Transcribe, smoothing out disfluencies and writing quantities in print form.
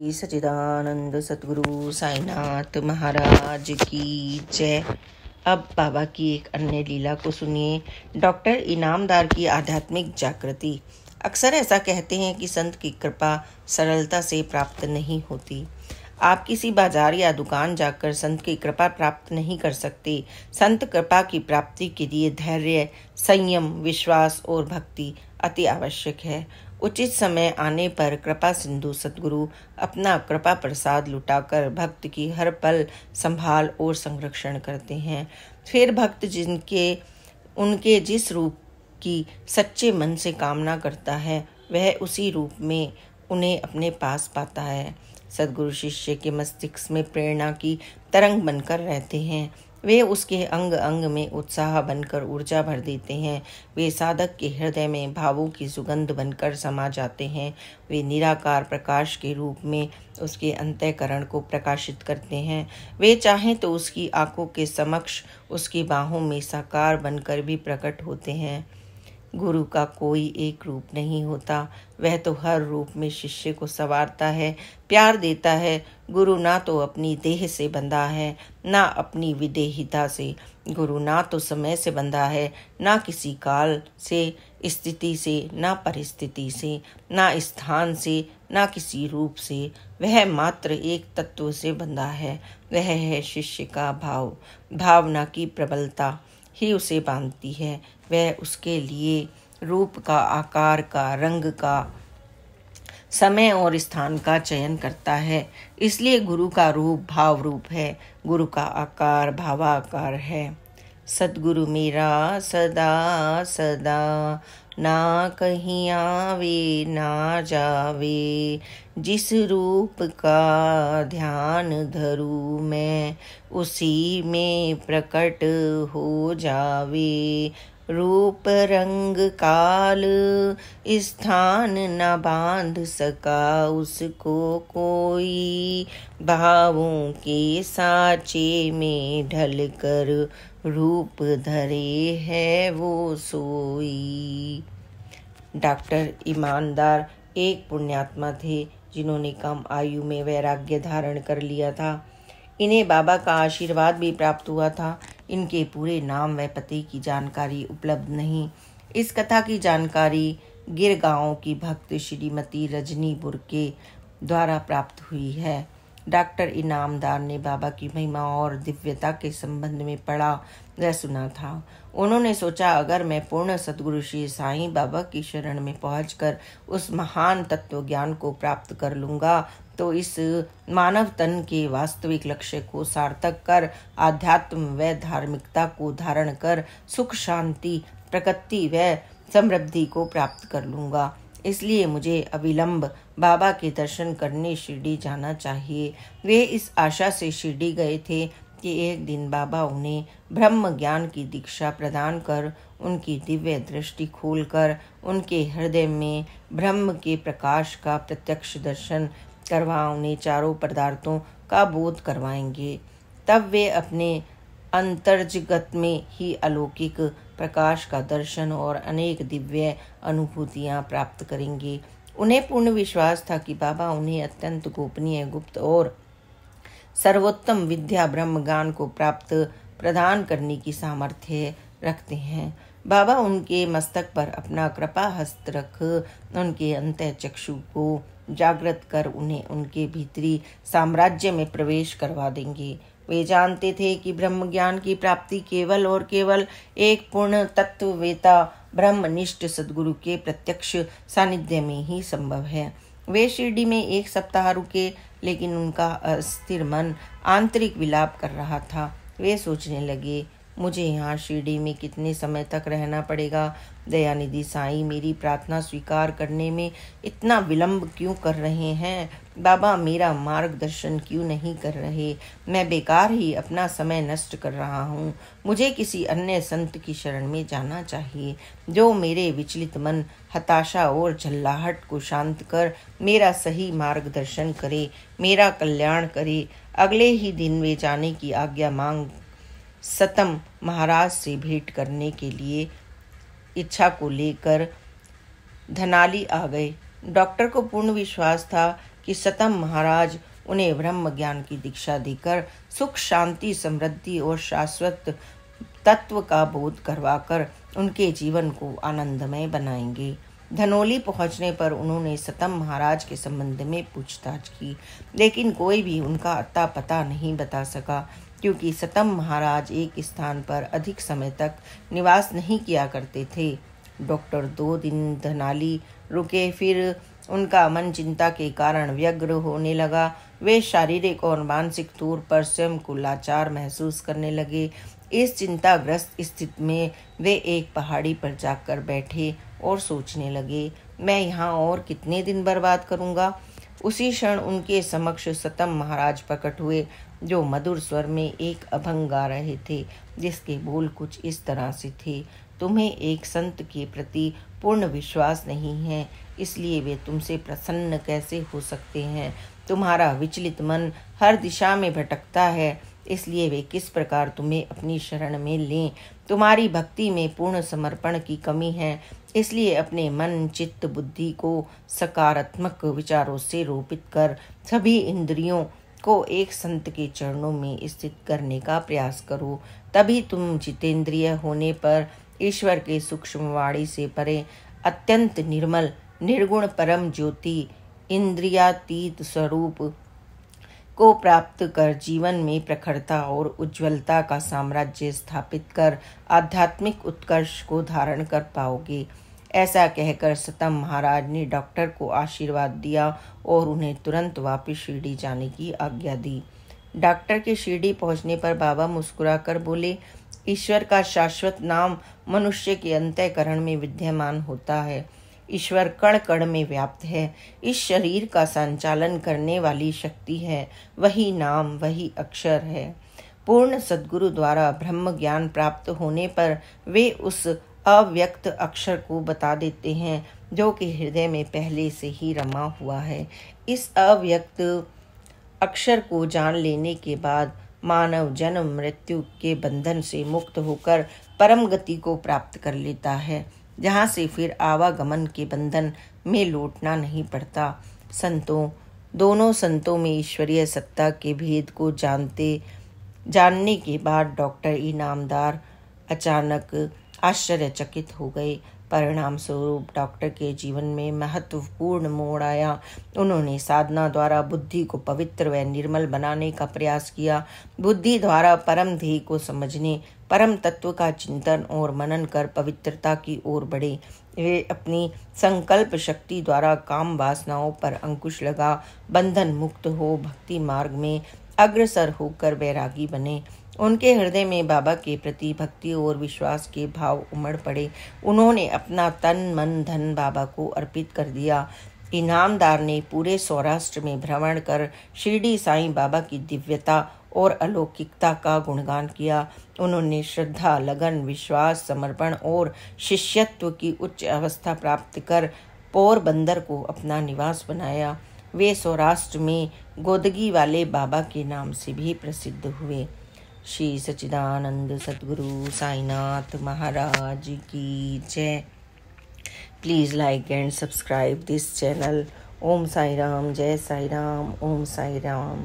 श्री सच्चिदानंद सतगुरु साईनाथ महाराज की जय। अब बाबा की एक अन्य लीला को सुनिए। डॉक्टर इनामदार की आध्यात्मिक जागृति। अक्सर ऐसा कहते हैं कि संत की कृपा सरलता से प्राप्त नहीं होती। आप किसी बाजार या दुकान जाकर संत की कृपा प्राप्त नहीं कर सकते। संत कृपा की प्राप्ति के लिए धैर्य, संयम, विश्वास और भक्ति अति आवश्यक है। उचित समय आने पर कृपा सिंधु सतगुरु अपना कृपा प्रसाद लुटाकर भक्त की हर पल संभाल और संरक्षण करते हैं। फिर भक्त उनके जिस रूप की सच्चे मन से कामना करता है, वह उसी रूप में उन्हें अपने पास पाता है। सद्गुरु शिष्य के मस्तिष्क में प्रेरणा की तरंग बनकर रहते हैं। वे उसके अंग अंग में उत्साह बनकर ऊर्जा भर देते हैं। वे साधक के हृदय में भावों की सुगंध बनकर समा जाते हैं। वे निराकार प्रकाश के रूप में उसके अंतःकरण को प्रकाशित करते हैं। वे चाहें तो उसकी आंखों के समक्ष उसकी बाहों में साकार बनकर भी प्रकट होते हैं। गुरु का कोई एक रूप नहीं होता, वह तो हर रूप में शिष्य को संवारता है, प्यार देता है। गुरु ना तो अपनी देह से बंधा है, ना अपनी विदेहिता से। गुरु ना तो समय से बंधा है, ना किसी काल से, स्थिति से, ना परिस्थिति से, ना स्थान से, ना किसी रूप से। वह मात्र एक तत्व से बंधा है। वह है शिष्य का भाव। भावना की प्रबलता ही उसे बांधती है। वह उसके लिए रूप का, आकार का, रंग का, समय और स्थान का चयन करता है। इसलिए गुरु का रूप भाव रूप है, गुरु का आकार भावाकार है। सद्गुरु मेरा सदा सदा, ना कहीं आवे ना जावे। जिस रूप का ध्यान धरूं मैं, उसी में प्रकट हो जावे। रूप रंग काल स्थान न बांध सका उसको कोई। भावों के साँचे में ढल कर रूप धरे है वो सोई। डॉक्टर ईमानदार एक पुण्यात्मा थे जिन्होंने कम आयु में वैराग्य धारण कर लिया था। इन्हें बाबा का आशीर्वाद भी प्राप्त हुआ था। इनके पूरे नाम व पते की जानकारी उपलब्ध नहीं। इस कथा की जानकारी गिरगांव की भक्त श्रीमती रजनी बुर्के द्वारा प्राप्त हुई है। डॉक्टर इनामदार ने बाबा की महिमा और दिव्यता के संबंध में पढ़ा व सुना था। उन्होंने सोचा, अगर मैं पूर्ण सद्गुरु श्री साईं बाबा की शरण में पहुंचकर उस महान तत्व ज्ञान को प्राप्त कर लूंगा तो इस मानव तन के वास्तविक लक्ष्य को सार्थक कर आध्यात्म व धार्मिकता को धारण कर सुख, शांति, प्रगति व समृद्धि को प्राप्त कर लूंगा। इसलिए मुझे अविलंब बाबा के दर्शन करने शिरडी जाना चाहिए। वे इस आशा से शिरडी गए थे कि एक दिन बाबा उन्हें ब्रह्म ज्ञान की दीक्षा प्रदान कर, उनकी दिव्य दृष्टि खोलकर उनके हृदय में ब्रह्म के प्रकाश का प्रत्यक्ष दर्शन करवा उन्हें चारों पदार्थों का बोध करवाएंगे। तब वे अपने अंतर्जगत में ही अलौकिक प्रकाश का दर्शन और अनेक दिव्य अनुभूतियां प्राप्त करेंगे। उन्हें पूर्ण विश्वास था कि बाबा उन्हें अत्यंत गोपनीय, गुप्त और सर्वोत्तम विद्या ब्रह्म ज्ञान को प्रदान करने की सामर्थ्य रखते हैं। बाबा उनके मस्तक पर अपना कृपा हस्त रख उनके अंतः चक्षु को जागृत कर उन्हें उनके भीतरी साम्राज्य में प्रवेश करवा देंगे। वे जानते थे कि ब्रह्म ज्ञान की प्राप्ति केवल और केवल एक पूर्ण तत्ववेता ब्रह्मनिष्ठ सद्गुरु के प्रत्यक्ष सानिध्य में ही संभव है। वे शिरडी में एक सप्ताह रुके, लेकिन उनका अस्थिर मन आंतरिक विलाप कर रहा था। वे सोचने लगे, मुझे यहाँ शिरडी में कितने समय तक रहना पड़ेगा। दयानिधि साईं मेरी प्रार्थना स्वीकार करने में इतना विलंब क्यों कर रहे हैं। बाबा मेरा मार्गदर्शन क्यों नहीं कर रहे। मैं बेकार ही अपना समय नष्ट कर रहा हूँ। मुझे किसी अन्य संत की शरण में जाना चाहिए जो मेरे विचलित मन, हताशा और झल्लाहट को शांत कर मेरा सही मार्गदर्शन करे, मेरा कल्याण करे। अगले ही दिन वे जाने की आज्ञा मांग सतम महाराज से भेंट करने के लिए इच्छा को लेकर धनाली आ गए। डॉक्टर को पूर्ण विश्वास था कि सतम महाराज उन्हें ब्रह्म ज्ञान की दीक्षा देकर सुख, शांति, समृद्धि और शाश्वत तत्व का बोध करवाकर उनके जीवन को आनंदमय बनाएंगे। धनौली पहुंचने पर उन्होंने सतम महाराज के संबंध में पूछताछ की, लेकिन कोई भी उनका अता पता नहीं बता सका, क्योंकि सतम महाराज एक स्थान पर अधिक समय तक निवास नहीं किया करते थे। डॉक्टर 2 दिन धनाली रुके, फिर उनका मन चिंता के कारण व्यग्र होने लगा। वे शारीरिक और मानसिक तौर पर स्वयं को लाचार महसूस करने लगे। इस चिंताग्रस्त स्थिति में वे एक पहाड़ी पर जाकर बैठे और सोचने लगे, मैं यहाँ और कितने दिन बर्बाद करूँगा। उसी क्षण उनके समक्ष सतम महाराज प्रकट हुए, जो मधुर स्वर में एक अभंग गा रहे थे, जिसके बोल कुछ इस तरह से थे। तुम्हें एक संत के प्रति पूर्ण विश्वास नहीं है, इसलिए वे तुमसे प्रसन्न कैसे हो सकते हैं। तुम्हारा विचलित मन हर दिशा में भटकता है, इसलिए वे किस प्रकार तुम्हें अपनी शरण में लें। तुम्हारी भक्ति में पूर्ण समर्पण की कमी है, इसलिए अपने मन, चित्त, बुद्धि को सकारात्मक विचारों से रोपित कर सभी इंद्रियों को एक संत के चरणों में स्थित करने का प्रयास करो। तभी तुम जितेंद्रिय होने पर ईश्वर के सूक्ष्म वाणी से परे अत्यंत निर्मल, निर्गुण परम ज्योति, इंद्रियातीत स्वरूप को प्राप्त कर जीवन में प्रखरता और उज्ज्वलता का साम्राज्य स्थापित कर आध्यात्मिक उत्कर्ष को धारण कर पाओगे। ऐसा कहकर सतम महाराज ने डॉक्टर को आशीर्वाद दिया और उन्हें तुरंत वापस शिरडी जाने की आज्ञा दी। डॉक्टर के शिरडी पहुंचने पर बाबा मुस्कुराकर बोले, ईश्वर का शाश्वत नाम मनुष्य के अंतःकरण में विद्यमान होता है। ईश्वर कण कण में व्याप्त है। इस शरीर का संचालन करने वाली शक्ति है, वही नाम, वही अक्षर है। पूर्ण सद्गुरु द्वारा ब्रह्म ज्ञान प्राप्त होने पर वे उस अव्यक्त अक्षर को बता देते हैं, जो कि हृदय में पहले से ही रमा हुआ है। इस अव्यक्त अक्षर को जान लेने के बाद मानव जन्म मृत्यु के बंधन से मुक्त होकर परम गति को प्राप्त कर लेता है, जहाँ से फिर आवागमन के बंधन में लौटना नहीं पड़ता। दोनों संतों में ईश्वरीय सत्ता के भेद को जानने के बाद डॉक्टर इनामदार अचानक आश्चर्यचकित हो गए। परिणाम स्वरूप डॉक्टर के जीवन में महत्वपूर्ण मोड़ आया। उन्होंने साधना द्वारा बुद्धि को पवित्र व निर्मल बनाने का प्रयास किया। बुद्धि द्वारा परम ध्येय को समझने, परम तत्व का चिंतन और मनन कर पवित्रता की ओर बढ़े। वे अपनी संकल्प शक्ति द्वारा काम वासनाओं पर अंकुश लगा बंधन मुक्त हो भक्ति मार्ग में अग्रसर होकर वैरागी बने। उनके हृदय में बाबा के प्रति भक्ति और विश्वास के भाव उमड़ पड़े। उन्होंने अपना तन मन धन बाबा को अर्पित कर दिया। इनामदार ने पूरे सौराष्ट्र में भ्रमण कर शिरडी साईं बाबा की दिव्यता और अलौकिकता का गुणगान किया। उन्होंने श्रद्धा, लगन, विश्वास, समर्पण और शिष्यत्व की उच्च अवस्था प्राप्त कर पोरबंदर को अपना निवास बनाया। वे सौराष्ट्र में गोदगी वाले बाबा के नाम से भी प्रसिद्ध हुए। श्री सच्चिदानंद सद्गुरु साईनाथ महाराज की जय। Please like and subscribe this channel. Om Sai Ram, जय साई राम, ओम साई राम।